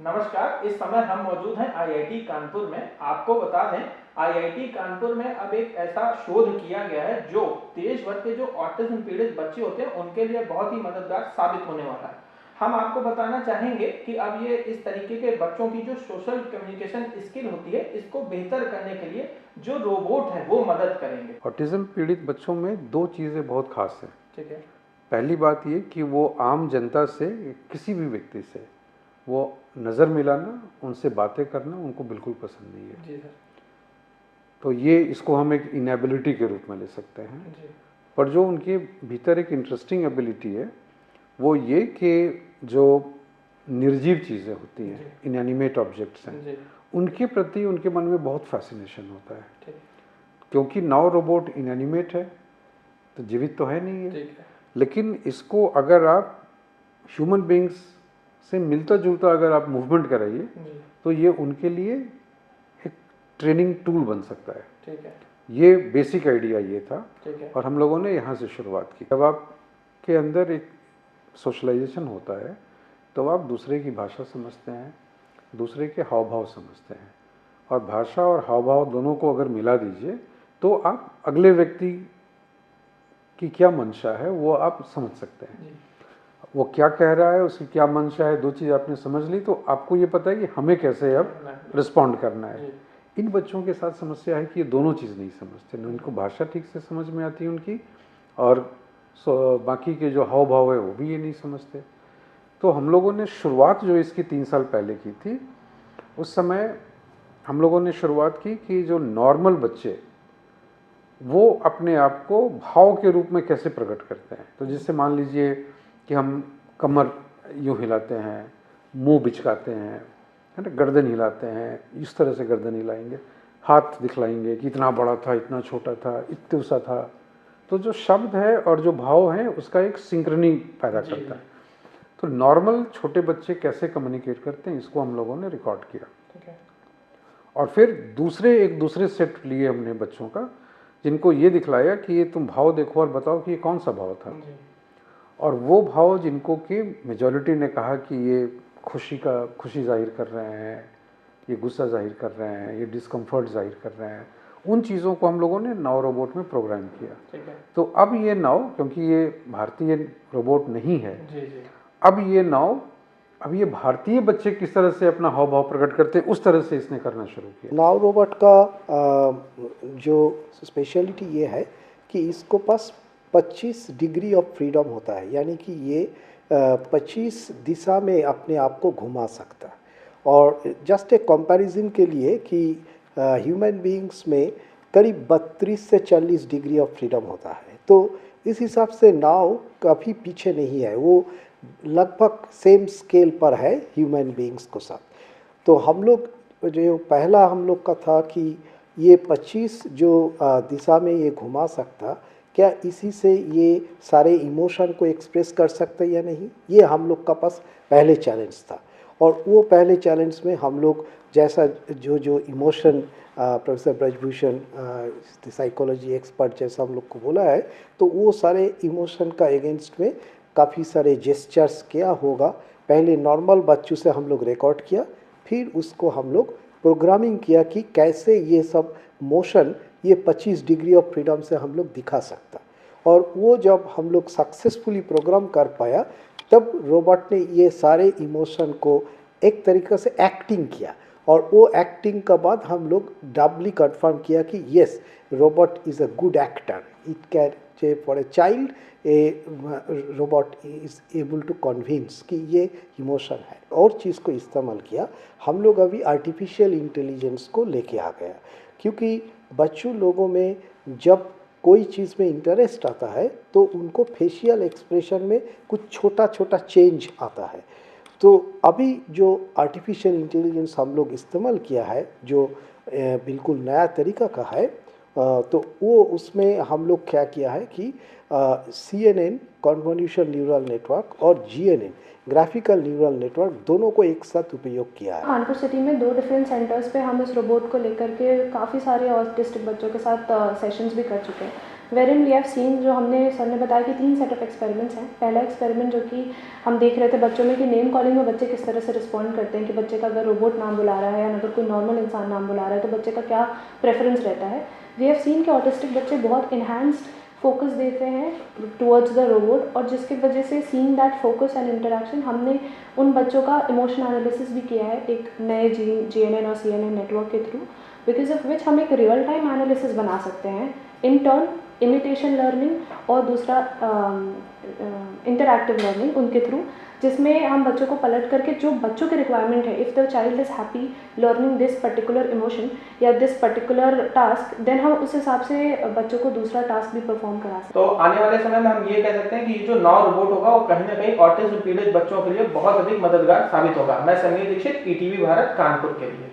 नमस्कार। इस समय हम मौजूद हैं आईआईटी कानपुर में। आपको बता दें, आईआईटी कानपुर में अब एक ऐसा शोध किया गया है जो देश भर के जो ऑटिज्म पीड़ित बच्चे होते हैं उनके लिए बहुत ही मददगार साबित होने वाला है। हम आपको बताना चाहेंगे कि अब ये इस तरीके के बच्चों की जो सोशल कम्युनिकेशन स्किल होती है इसको बेहतर करने के लिए जो रोबोट है वो मदद करेंगे। ऑटिज्म पीड़ित बच्चों में दो चीज़ें बहुत खास हैं। ठीक है। पहली बात ये कि वो आम जनता से, किसी भी व्यक्ति से वो नज़र मिलाना, उनसे बातें करना उनको बिल्कुल पसंद नहीं है। जी सर। तो ये इसको हम एक इनएबिलिटी के रूप में ले सकते हैं। जी। पर जो उनके भीतर एक इंटरेस्टिंग एबिलिटी है वो ये कि जो निर्जीव चीज़ें होती हैं, इनएनिमेट ऑब्जेक्ट्स हैं, उनके प्रति उनके मन में बहुत फैसिनेशन होता है। ठीक। क्योंकि नाउ रोबोट इनएनिमेट है तो जीवित तो है नहीं है। ठीक है। लेकिन इसको अगर आप ह्यूमन बींग्स से मिलता जुलता अगर आप मूवमेंट कराइए तो ये उनके लिए एक ट्रेनिंग टूल बन सकता है। ठीक है। ये बेसिक आइडिया ये था। ठीक है। और हम लोगों ने यहाँ से शुरुआत की। जब आपके अंदर एक सोशलाइजेशन होता है तो आप दूसरे की भाषा समझते हैं, दूसरे के हाव भाव समझते हैं, और भाषा और हाव भाव दोनों को अगर मिला दीजिए तो आप अगले व्यक्ति की क्या मंशा है वो आप समझ सकते हैं। वो क्या कह रहा है, उसकी क्या मंशा है, दो चीज़ आपने समझ ली तो आपको ये पता है कि हमें कैसे अब रिस्पॉन्ड करना है। इन बच्चों के साथ समस्या है कि ये दोनों चीज़ नहीं समझते, न उनको भाषा ठीक से समझ में आती है उनकी, और बाकी के जो हाव भाव है वो भी ये नहीं समझते। तो हम लोगों ने शुरुआत जो इसकी 3 साल पहले की थी, उस समय हम लोगों ने शुरुआत की कि जो नॉर्मल बच्चे वो अपने आप को भाव के रूप में कैसे प्रकट करते हैं। तो जिससे मान लीजिए कि हम कमर यूँ हिलाते हैं, मुंह बिचकाते हैं, है ना, गर्दन हिलाते हैं, इस तरह से गर्दन हिलाएंगे, हाथ दिखलाएंगे कि इतना बड़ा था, इतना छोटा था, इतना सा था। तो जो शब्द है और जो भाव है उसका एक सिंक्रनी पैदा करता है। तो नॉर्मल छोटे बच्चे कैसे कम्युनिकेट करते हैं इसको हम लोगों ने रिकॉर्ड किया। और फिर एक दूसरे सेट लिए हमने बच्चों का, जिनको ये दिखलाया कि ये तुम भाव देखो और बताओ कि ये कौन सा भाव था। और वो भाव जिनको कि मेजॉरिटी ने कहा कि ये खुशी जाहिर कर रहे हैं, ये गुस्सा जाहिर कर रहे हैं, ये डिस्कम्फर्ट जाहिर कर रहे हैं, उन चीज़ों को हम लोगों ने नाव रोबोट में प्रोग्राम किया। तो अब ये नाव, क्योंकि ये भारतीय रोबोट नहीं है, अब ये भारतीय बच्चे किस तरह से अपना हाव भाव प्रकट करते हैं उस तरह से इसने करना शुरू किया। नाव रोबोट का जो स्पेशलिटी ये है कि इसको पास 25 डिग्री ऑफ फ्रीडम होता है, यानी कि ये 25 दिशा में अपने आप को घुमा सकता है। और जस्ट एक कंपैरिजन के लिए कि ह्यूमन बीइंग्स में करीब 32 से 40 डिग्री ऑफ फ्रीडम होता है। तो इस हिसाब से नाव काफ़ी पीछे नहीं है, वो लगभग सेम स्केल पर है ह्यूमन बीइंग्स को साथ। तो हम लोग जो पहला हम लोग का था कि ये 25 जो दिशा में ये घुमा सकता, क्या इसी से ये सारे इमोशन को एक्सप्रेस कर सकता या नहीं, ये हम लोग का पास पहले चैलेंज था। और वो पहले चैलेंज में हम लोग जैसा जो emotion professor Brajbhushan psychology expert जैसा हम लोग को बोला है, तो वो सारे इमोशन का अगेंस्ट में काफ़ी सारे जेस्चर्स क्या होगा, पहले नॉर्मल बच्चों से हम लोग रिकॉर्ड किया, फिर उसको हम लोग प्रोग्रामिंग किया कि कैसे ये सब मोशन ये 25 डिग्री ऑफ फ्रीडम से हम लोग दिखा सकता। और वो जब हम लोग सक्सेसफुली प्रोग्राम कर पाया तब रोबोट ने ये सारे इमोशन को एक तरीक़े से एक्टिंग किया, और वो एक्टिंग के बाद हम लोग डबली कंफर्म किया कि yes, robot is a good actor. It can for a child a robot is able to convince कि ये इमोशन है। और चीज़ को इस्तेमाल किया, हम लोग अभी आर्टिफिशियल इंटेलिजेंस को लेके आ गया, क्योंकि बच्चों लोगों में जब कोई चीज़ में इंटरेस्ट आता है तो उनको फेशियल एक्सप्रेशन में कुछ छोटा छोटा चेंज आता है। तो अभी जो आर्टिफिशियल इंटेलिजेंस हम लोग इस्तेमाल किया है, जो बिल्कुल नया तरीका का है, तो वो उसमें हम लोग क्या किया है कि CNN कन्वोल्यूशन न्यूरल नेटवर्क और GNN ग्राफिकल न्यूरल नेटवर्क दोनों को एक साथ उपयोग किया है। कानपुर सिटी में 2 डिफरेंट सेंटर्स पे हम इस रोबोट को लेकर के काफ़ी सारे ऑटिस्टिक बच्चों के साथ सेशंस भी कर चुके हैं। वेरिन वी हैव सीन, जो हमने सर ने बताया कि 3 सेट ऑफ एक्सपेरिमेंट्स हैं। पहला एक्सपेरिमेंट जो कि हम देख रहे थे बच्चों में कि नेम कॉलिंग में बच्चे किस तरह से रिस्पॉन्ड करते हैं, कि बच्चे का अगर रोबोट नाम बुला रहा है या अगर कोई नॉर्मल इंसान नाम बुला रहा है तो बच्चे का क्या प्रेफरेंस रहता है। वी हैव सीन कि ऑटिस्टिक बच्चे बहुत इन्हांस्ड फोकस देते हैं टुवर्ड्स द रोबोट, और जिसकी वजह से seeing that focus and interaction हमने उन बच्चों का इमोशन एनालिसिस भी किया है एक नए GNN और CNN नेटवर्क के थ्रू, बिकॉज ऑफ विच हम एक रियल टाइम एनालिसिस बना सकते हैं, इन टर्न इमिटेशन लर्निंग और दूसरा इंटरैक्टिव लर्निंग उनके थ्रू, जिसमें हम बच्चों को पलट करके जो बच्चों की रिक्वायरमेंट है, if the child is happy learning this particular emotion या दिस पर्टिकुलर टास्क, देन हम उस हिसाब से बच्चों को दूसरा टास्क भी परफॉर्म करा सकते हैं। तो आने वाले समय में हम ये कह सकते हैं कि ये जो नौ रोबोट होगा वो कहीं ना कहीं ऑटिज्म पीड़ित बच्चों के लिए बहुत अधिक मददगार साबित होगा। मैं संजय दीक्षित, ETV भारत, कानपुर के लिए।